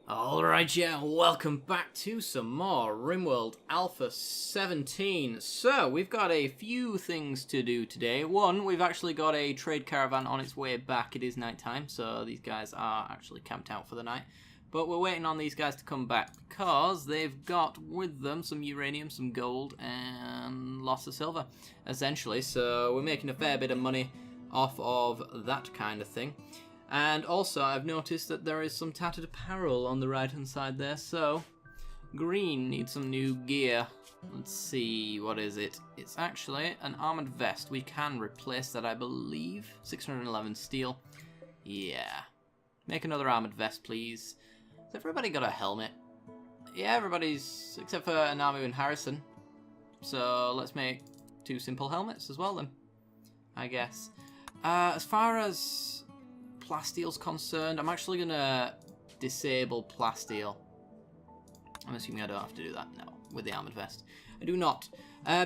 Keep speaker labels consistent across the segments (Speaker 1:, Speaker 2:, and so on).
Speaker 1: Alright, yeah, welcome back to some more Rimworld Alpha 17. So, we've got a few things to do today. One, we've actually got a trade caravan on its way back. It is night time, so these guys are actually camped out for the night. But we're waiting on these guys to come back because they've got with them some uranium, some gold, and lots of silver, essentially. So, we're making a fair bit of money off of that kind of thing. And also, I've noticed that there is some tattered apparel on the right-hand side there, so Green needs some new gear. Let's see, what is it? It's actually an armored vest. We can replace that, I believe. 611 steel. Yeah. Make another armored vest, please. Has everybody got a helmet? Yeah, everybody's, except for Anamu and Harrison. So let's make 2 simple helmets as well then, I guess. As far as Plasteel's concerned, I'm actually going to disable Plasteel. I'm assuming I don't have to do that, no, with the armored vest. I do not,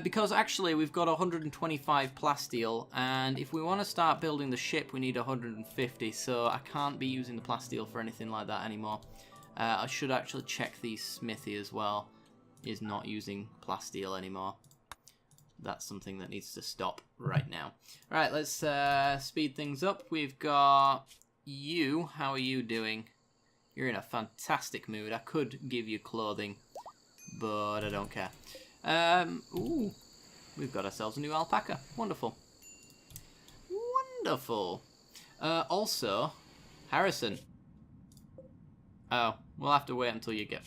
Speaker 1: because actually we've got 125 Plasteel, and if we want to start building the ship we need 150, so I can't be using the Plasteel for anything like that anymore. I should actually check the smithy as well, is not using Plasteel anymore. That's something that needs to stop right now. Alright, let's speed things up. We've got you. How are you doing? You're in a fantastic mood. I could give you clothing, but I don't care. Ooh, we've got ourselves a new alpaca. Wonderful. Wonderful. Also, Harrison. Oh, we'll have to wait until you get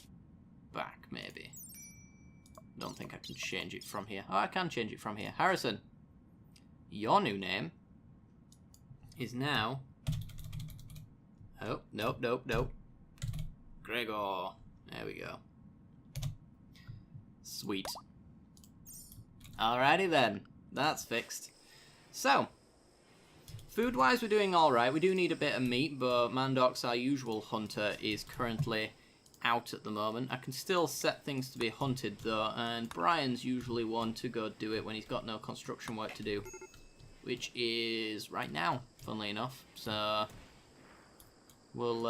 Speaker 1: back, maybe. Don't think I can change it from here. Oh, I can change it from here. Harrison, your new name is now... Oh, nope, nope, nope. Gregor. There we go. Sweet. Alrighty then. That's fixed. So, food-wise, we're doing alright. We do need a bit of meat, but Mandox, our usual hunter, is currently out at the moment. I can still set things to be hunted though, and Brian's usually one to go do it when he's got no construction work to do, which is right now, funnily enough. So we'll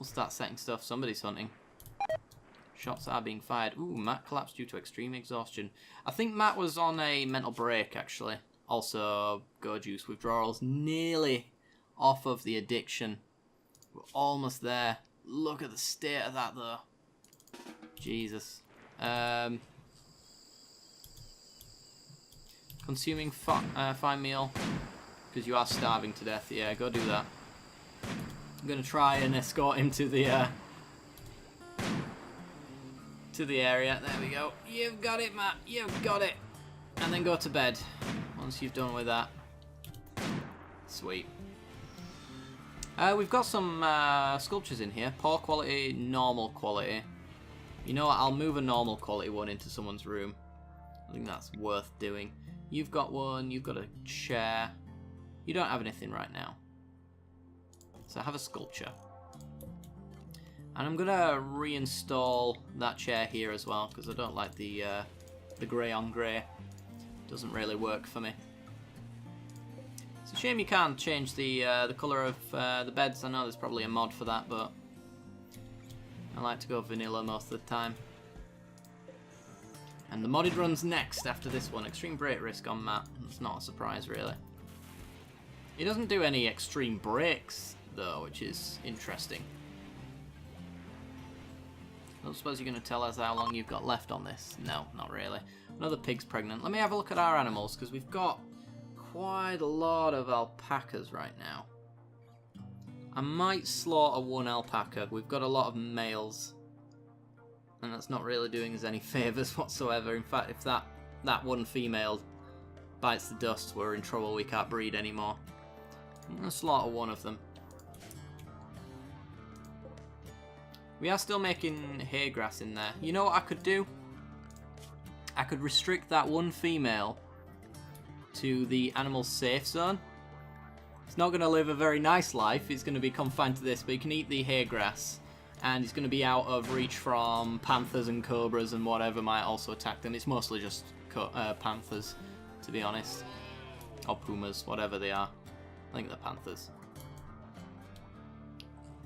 Speaker 1: start setting stuff. Somebody's hunting. Shots are being fired. Ooh, Matt collapsed due to extreme exhaustion. I think Matt was on a mental break actually. Also, Go Juice withdrawals nearly off of the addiction. We're almost there. Look at the state of that, though. Jesus. Consuming fine meal, because you are starving to death. Yeah, go do that. I'm gonna try and escort him to the area. There we go. You've got it, Matt. You've got it. And then go to bed once you've done with that. Sweet. We've got some sculptures in here. Poor quality, normal quality. You know what, I'll move a normal quality one into someone's room. I think that's worth doing. You've got one, you've got a chair. You don't have anything right now. So have a sculpture. And I'm going to reinstall that chair here as well, because I don't like the grey on grey. Doesn't really work for me. It's a shame you can't change the colour of the beds. I know there's probably a mod for that, but I like to go vanilla most of the time. And the modded run's next after this one. Extreme break risk on Matt. It's not a surprise, really. He doesn't do any extreme breaks, though, which is interesting. I don't suppose you're going to tell us how long you've got left on this. No, not really. Another pig's pregnant. Let me have a look at our animals, because we've got quite a lot of alpacas right now. I might slaughter one alpaca. We've got a lot of males, and that's not really doing us any favours whatsoever. In fact, if that one female bites the dust, we're in trouble. We can't breed anymore. I'm going to slaughter one of them. We are still making hay grass in there. You know what I could do? I could restrict that one female to the animal safe zone. It's not going to live a very nice life. It's going to be confined to this, but he can eat the hay grass, and he's going to be out of reach from panthers and cobras and whatever might also attack them. It's mostly just panthers, to be honest, or pumas, whatever they are. I think they're panthers.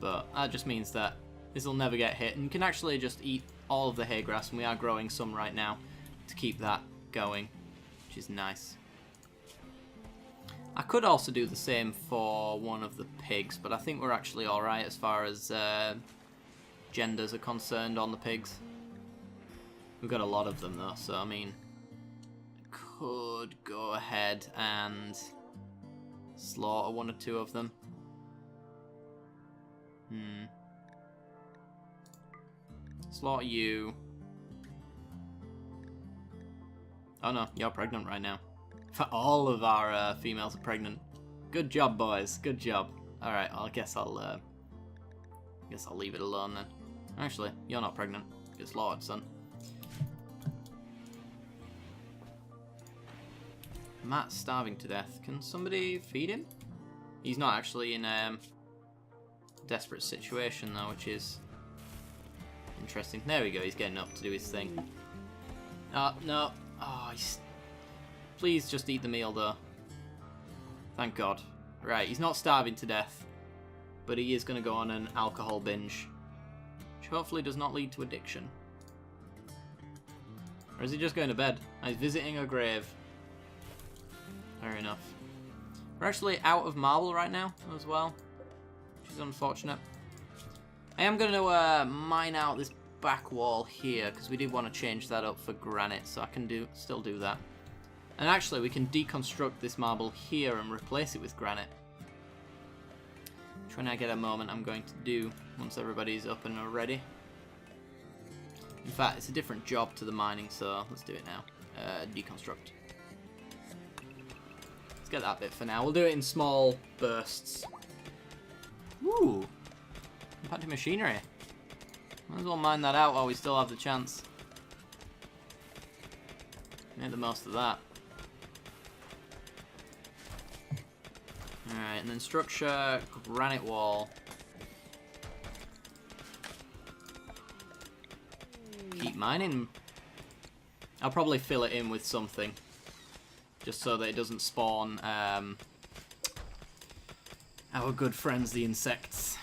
Speaker 1: But that just means that This will never get hit. And you can actually just eat all of the hay grass, and we are growing some right now to keep that going, which is nice. I could also do the same for one of the pigs, but I think we're actually alright as far as genders are concerned on the pigs. We've got a lot of them though, so I mean, I could go ahead and slaughter one or two of them. Slaughter you. Oh no, you're pregnant right now. All of our females are pregnant. Good job, boys. Good job. All right, I guess I'll leave it alone then. Actually, you're not pregnant. Get slaughtered, son. Matt's starving to death. Can somebody feed him? He's not actually in a desperate situation though, which is interesting. There we go. He's getting up to do his thing. Oh no. Oh, please just eat the meal though. Thank God. Right, he's not starving to death, but he is going to go on an alcohol binge, which hopefully does not lead to addiction. Or is he just going to bed? He's visiting a grave. Fair enough. We're actually out of marble right now as well, which is unfortunate. I am going to mine out this back wall here, because we did want to change that up for granite, so I can still do that. And actually we can deconstruct this marble here and replace it with granite, which when I get a moment I'm going to do once everybody's up and ready. In fact, it's a different job to the mining, so let's do it now. Deconstruct. Let's get that bit for now. We'll do it in small bursts. Woo! Impacting machinery. Might as well mine that out while we still have the chance. Make the most of that. Alright, and then structure, granite wall. Keep mining. I'll probably fill it in with something, just so that it doesn't spawn our good friends, the insects.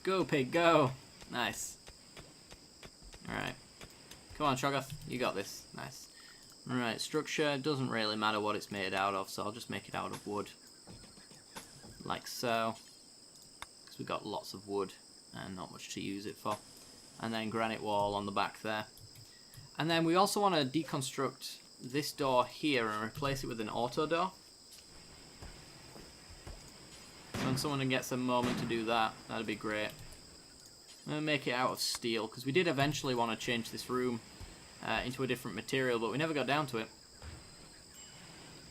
Speaker 1: Go, pig, go! Nice. Alright. Come on, Shoggoth. You got this. Nice. Alright, structure. Doesn't really matter what it's made out of, so I'll just make it out of wood. Like so. Because we've got lots of wood and not much to use it for. And then granite wall on the back there. And then we also want to deconstruct this door here and replace it with an auto door. When someone gets a moment to do that, that'd be great. I'm going to make it out of steel, because we did eventually want to change this room into a different material, but we never got down to it.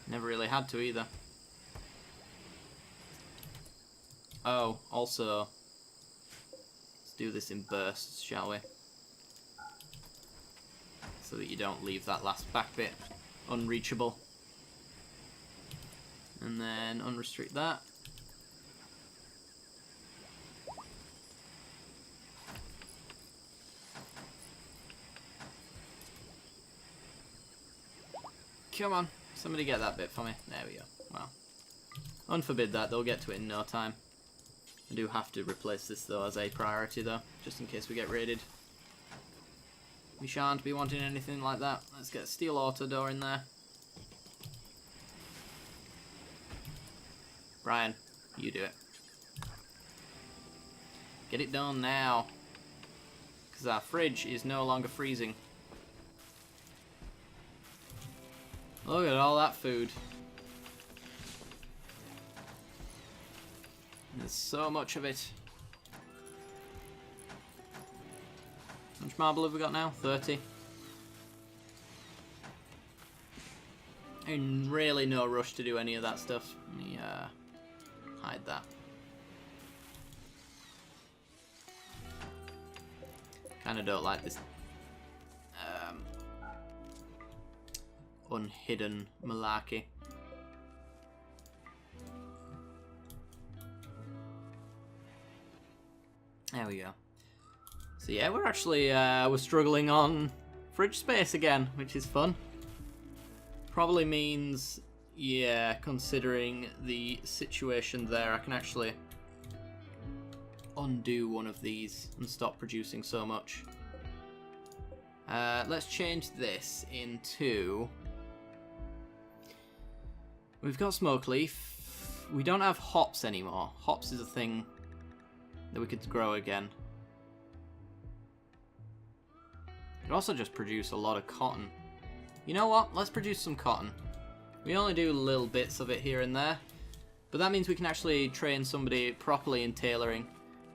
Speaker 1: Never really had to either. Oh, also, let's do this in bursts, shall we? So that you don't leave that last back bit unreachable. And then unrestrict that. Come on, somebody get that bit for me. There we go. Wow. Unforbid that, they'll get to it in no time. I do have to replace this though as a priority though, just in case we get raided. We shan't be wanting anything like that. Let's get a steel auto door in there. Brian, you do it. Get it done now. Because our fridge is no longer freezing. Look at all that food. There's so much of it. How much marble have we got now? 30. In really no rush to do any of that stuff. Let me hide that. Kinda don't like this unhidden malarkey. There we go. So yeah, we're actually we're struggling on fridge space again, which is fun. Probably means, Yeah, considering the situation there, I can actually undo one of these and stop producing so much. Let's change this into... We've got smoke leaf. We don't have hops anymore. Hops is a thing that we could grow again. Could also just produce a lot of cotton. You know what? Let's produce some cotton. We only do little bits of it here and there, but that means we can actually train somebody properly in tailoring,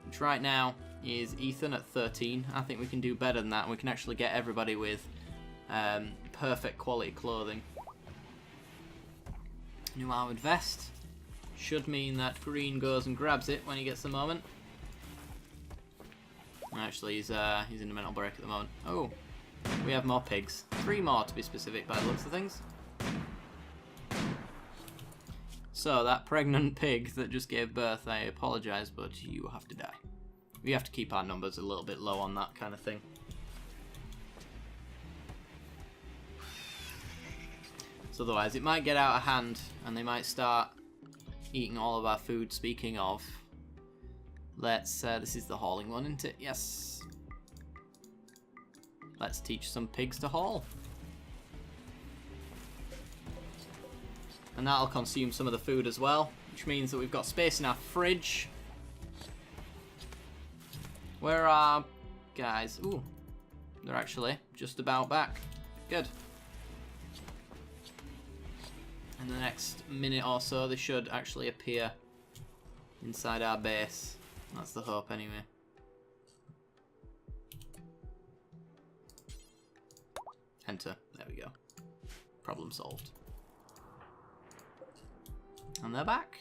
Speaker 1: which right now is Ethan at 13. I think we can do better than that, and we can actually get everybody with perfect quality clothing. New armoured vest should mean that Green goes and grabs it when he gets the moment. Actually, he's in a mental break at the moment. Oh, we have more pigs. 3 more to be specific by the looks of things. So, that pregnant pig that just gave birth, I apologise, but you have to die. We have to keep our numbers a little bit low on that kind of thing. So otherwise, it might get out of hand, and they might start eating all of our food. Speaking of, let's, this is the hauling one, isn't it? Yes. Let's teach some pigs to haul. And that'll consume some of the food as well, which means that we've got space in our fridge. Where are guys? Ooh, they're actually just about back. Good. In the next minute or so, they should actually appear inside our base. That's the hope anyway. Enter. There we go. Problem solved. And they're back.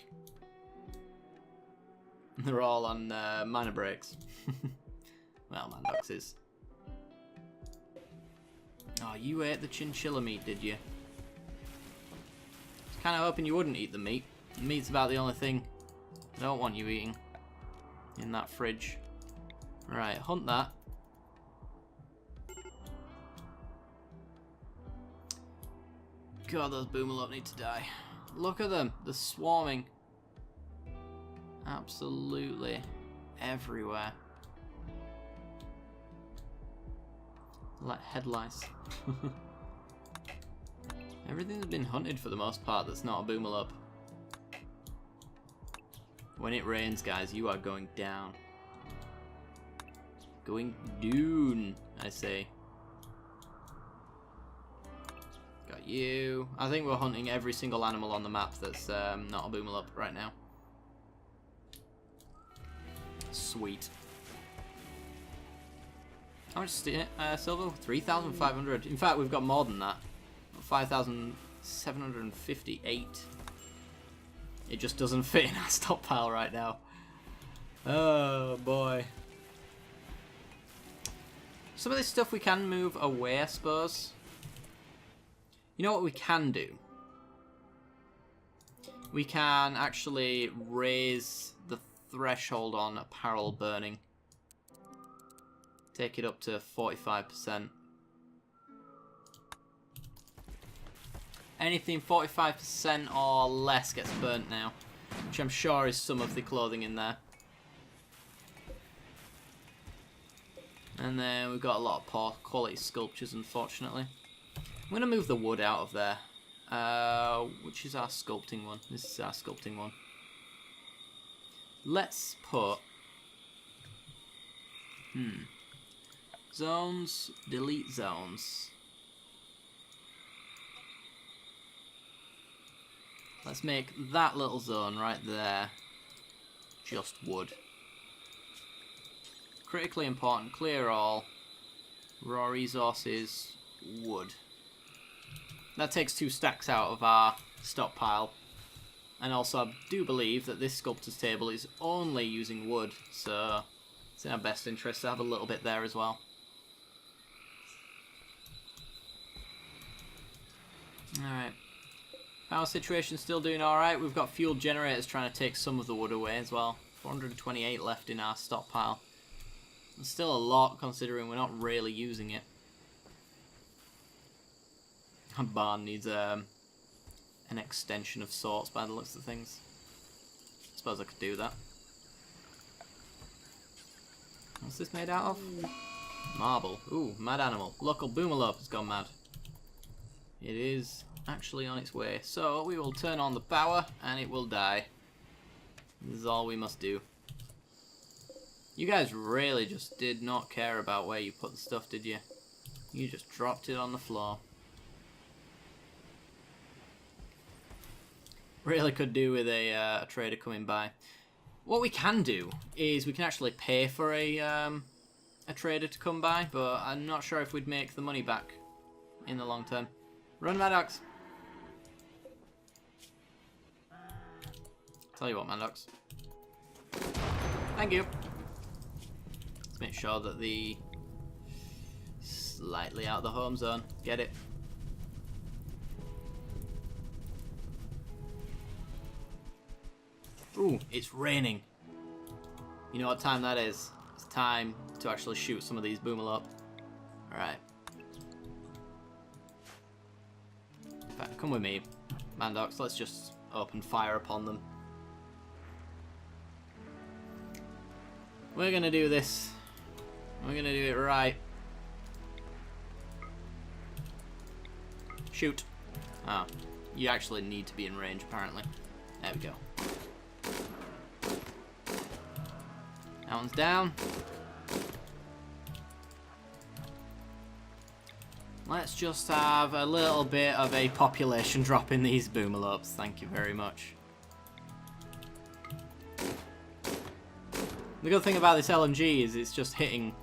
Speaker 1: They're all on minor breaks. Well, Mandox is. Oh, you ate the chinchilla meat, did you? I was kind of hoping you wouldn't eat the meat. The meat's about the only thing I don't want you eating in that fridge. Right, hunt that. God, those boomalop need to die. Look at them. They're swarming. Absolutely everywhere. Like head lice. Everything's been hunted for the most part that's not a boomalop. When it rains, guys, you are going down. Going down, I say. Got you. I think we're hunting every single animal on the map that's not a boomalop right now. Sweet. How much silver? 3,500. In fact, we've got more than that. 5,758. It just doesn't fit in our stockpile right now. Oh boy. Some of this stuff we can move away, I suppose. You know what we can do? We can actually raise the threshold on apparel burning. Take it up to 45%. Anything 45% or less gets burnt now, which I'm sure is some of the clothing in there. And then we've got a lot of poor quality sculptures, unfortunately. I'm going to move the wood out of there. Which is our sculpting one? This is our sculpting one. Let's put... Zones, delete zones. Let's make that little zone right there just wood. Critically important, clear all. Raw resources, wood. That takes 2 stacks out of our stockpile. And also I do believe that this sculptor's table is only using wood, so it's in our best interest to have a little bit there as well. Alright. Power situation still doing alright. We've got fuel generators trying to take some of the wood away as well. 428 left in our stockpile. It's still a lot considering we're not really using it. Our barn needs an extension of sorts by the looks of things. I suppose I could do that. What's this made out of? Marble. Ooh, mad animal. Local boomerlope has gone mad. It is actually on its way. So we will turn on the power and it will die. This is all we must do. You guys really just did not care about where you put the stuff, did you? You just dropped it on the floor. Really could do with a trader coming by. What we can do is we can actually pay for a trader to come by, but I'm not sure if we'd make the money back in the long term. Run, Maddox! Tell you what, Maddox. Thank you. Let's make sure that the slightly out of the home zone. Get it? Ooh, it's raining. You know what time that is? It's time to actually shoot some of these boomerlope. Alright. In fact, come with me, Mandox. Let's just open fire upon them. We're gonna do this. We're gonna do it right. Shoot. Ah, you actually need to be in range, apparently. There we go. That one's down. Let's just have a little bit of a population drop in these boomerlopes. Thank you very much. The good thing about this LMG is it's just hitting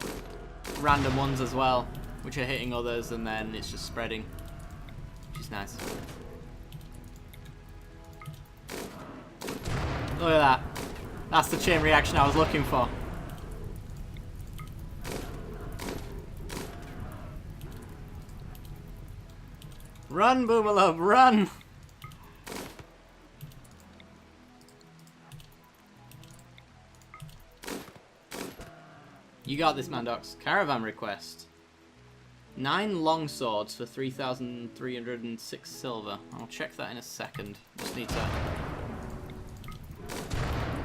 Speaker 1: random ones as well, which are hitting others, and then it's just spreading, which is nice. Look at that. That's the chain reaction I was looking for. Run, Boomerlope, run! You got this, Mandox. Caravan request. 9 long swords for 3,306 silver. I'll check that in a second. Just need to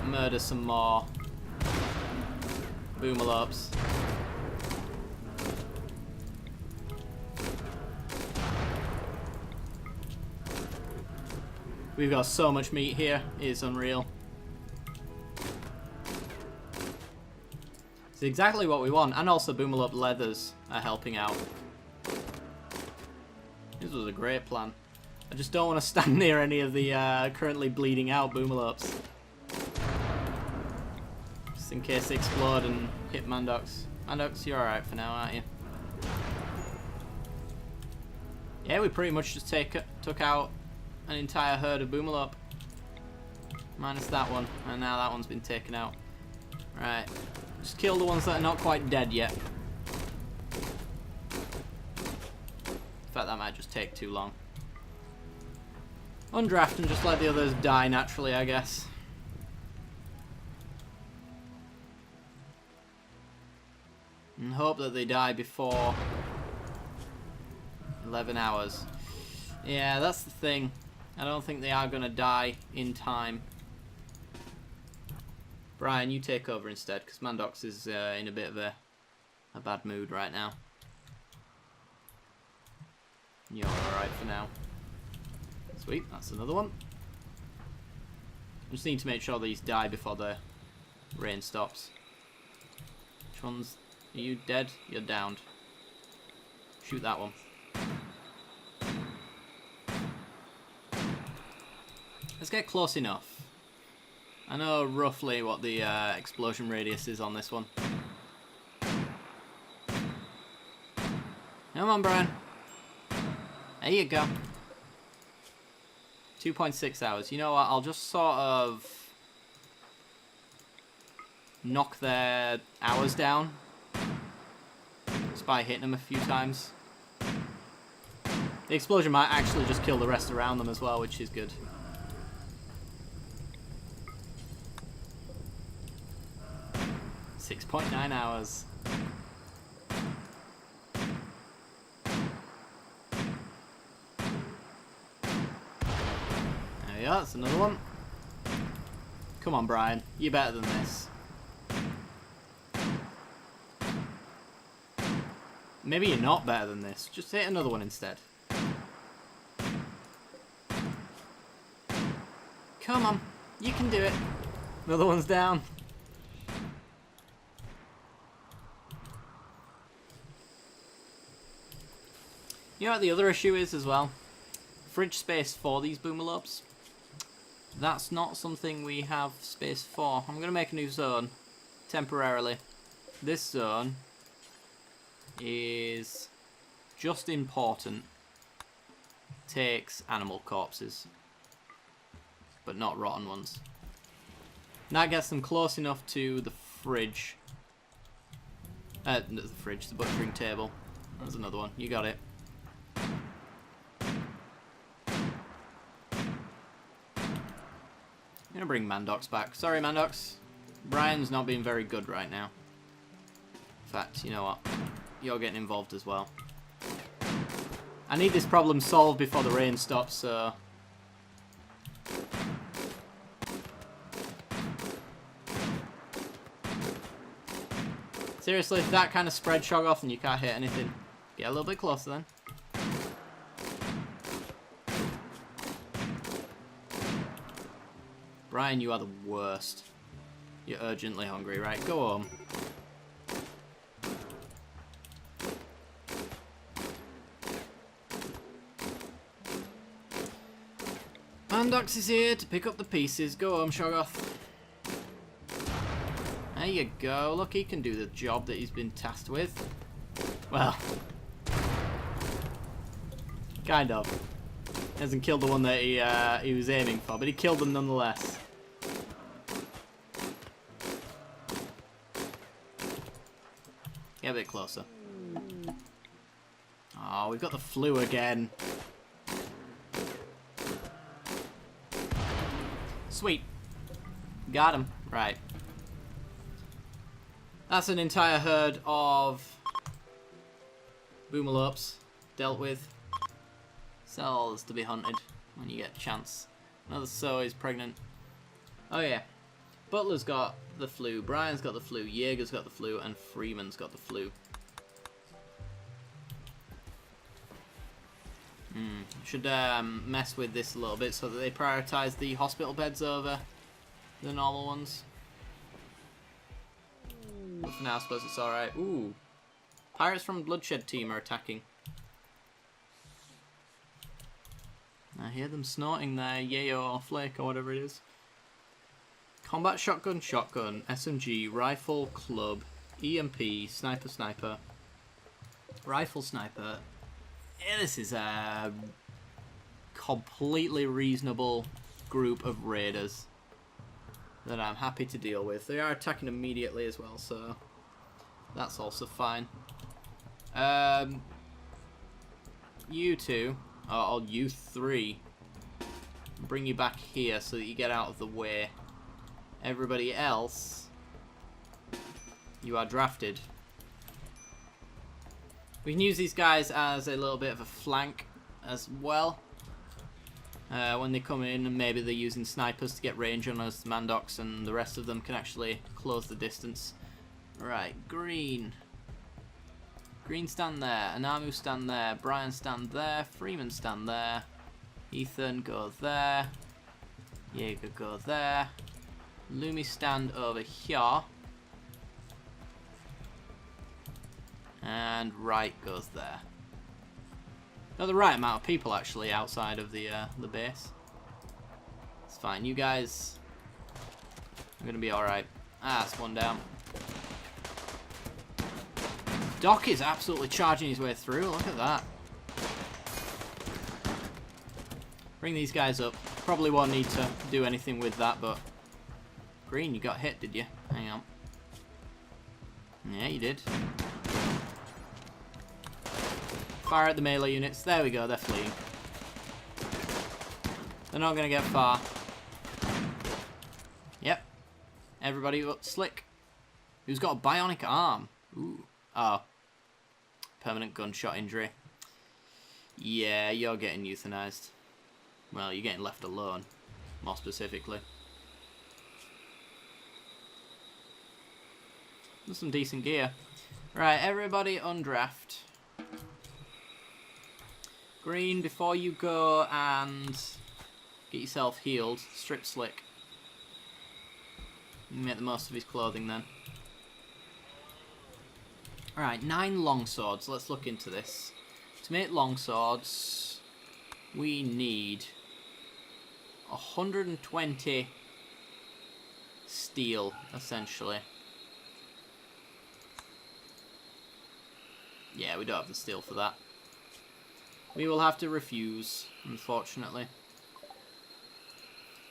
Speaker 1: murder some more boomerlopes. We've got so much meat here, it's unreal. It's exactly what we want, and also boomerlope leathers are helping out. This was a great plan. I just don't want to stand near any of the currently bleeding out boomerlopes. Just in case they explode and hit Mandox. Mandox, you're alright for now, aren't you? Yeah, we pretty much just took out an entire herd of boomerlope. Minus that one, and now that one's been taken out. Right, just kill the ones that are not quite dead yet. In fact, that might just take too long. Undraft and just let the others die naturally, I guess. And hope that they die before 11 hours. Yeah, that's the thing. I don't think they are going to die in time. Brian, you take over instead, because Mandox is in a bit of a bad mood right now. You're alright for now. Sweet, that's another one. Just need to make sure these die before the rain stops. Which ones? Are you dead? You're downed. Shoot that one. Let's get close enough. I know roughly what the explosion radius is on this one. Come on, Brian. There you go. 2.6 hours. You know what? I'll just sort of knock their hours down just by hitting them a few times. The explosion might actually just kill the rest around them as well, which is good. 6.9 hours. that's another one. Come on, Brian. You're better than this. Maybe you're not better than this. Just hit another one instead. Come on. You can do it. Another one's down. You know what the other issue is as well? Fridge space for these boomalopes. That's not something we have space for. I'm going to make a new zone. Temporarily. This zone is just important. Takes animal corpses. But not rotten ones. And that gets them close enough to the fridge. The fridge, the butchering table. There's another one. You got it. I'm gonna bring Mandox back. Sorry, Mandox. Brian's not being very good right now. In fact, you know what? You're getting involved as well. I need this problem solved before the rain stops, so... Seriously, if that kind of spread Shoggoth and you can't hit anything, get a little bit closer then. Brian, you are the worst. You're urgently hungry, right? Go home. Mandox is here to pick up the pieces. Go home, Shoggoth. There you go. Look, he can do the job that he's been tasked with. Well, kind of. Hasn't killed the one that he was aiming for, but he killed them nonetheless. Get a bit closer. Oh, we've got the flu again. Sweet. Got him. Right. That's an entire herd of boomalopes dealt with. Cells to be hunted when you get a chance. Another sow is pregnant. Oh yeah. Butler's got the flu, Brian's got the flu, Jaeger's got the flu, and Freeman's got the flu. Should mess with this a little bit so that they prioritise the hospital beds over the normal ones. But for now, I suppose it's alright. Ooh. Pirates from Bloodshed team are attacking. I hear them snorting there, yayo or flake or whatever it is. Combat shotgun, shotgun, SMG, rifle, club, EMP, sniper, sniper, rifle, sniper. Yeah, this is a completely reasonable group of raiders that I'm happy to deal with. They are attacking immediately as well, so that's also fine. You two, or you three, bring you back here so that you get out of the way. Everybody else, you are drafted. We can use these guys as a little bit of a flank as well. When they come in, and maybe they're using snipers to get range on us, Mandox and the rest of them can actually close the distance. Right, green. Green stand there, Anamu stand there, Brian stand there, Freeman stand there, Ethan go there, Jaeger go there, Lumi stand over here, and right goes there. Got the right amount of people actually outside of the base. It's fine. You guys are gonna be all right. Ah, that's one down. Doc is absolutely charging his way through. Look at that. Bring these guys up. Probably won't need to do anything with that, but Green, you got hit, did you? Hang on. Yeah, you did. Fire at the melee units. There we go, they're fleeing. They're not going to get far. Yep. Everybody but Slick. Who's got a bionic arm. Ooh. Oh. Permanent gunshot injury. Yeah, you're getting euthanized. Well, you're getting left alone. more specifically. There's some decent gear. Right, everybody undraft. Green, before you go and get yourself healed, strip Slick. Make the most of his clothing then. Alright, 9 longswords. Let's look into this. To make longswords, we need 120 steel, essentially. Yeah, we don't have the steel for that. We will have to refuse, unfortunately.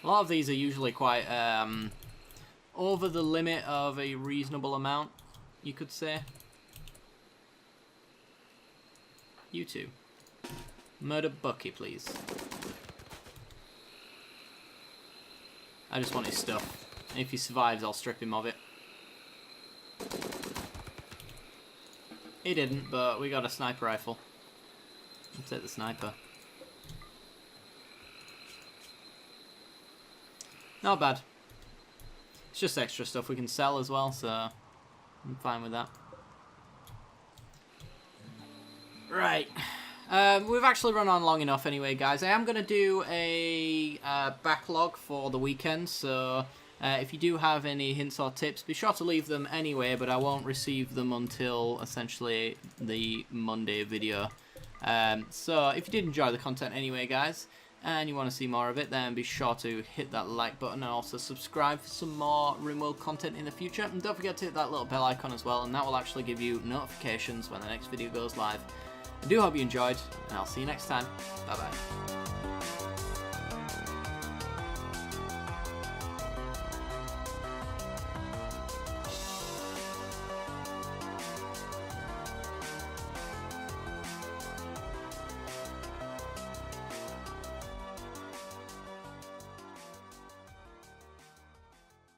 Speaker 1: A lot of these are usually quite over the limit of a reasonable amount, you could say. You two. Murder Bucky, please. I just want his stuff. And if he survives, I'll strip him of it. He didn't, but we got a sniper rifle. I'll take the sniper. Not bad. It's just extra stuff we can sell as well, so I'm fine with that. Right. We've actually run on long enough anyway, guys. I am going to do a backlog for the weekend, so if you do have any hints or tips, be sure to leave them anyway, but I won't receive them until essentially the Monday video. So if you did enjoy the content anyway, guys, and you want to see more of it, then be sure to hit that like button and also subscribe for some more Rimworld content in the future. And don't forget to hit that little bell icon as well, and that will actually give you notifications when the next video goes live. I do hope you enjoyed, and I'll see you next time. Bye bye.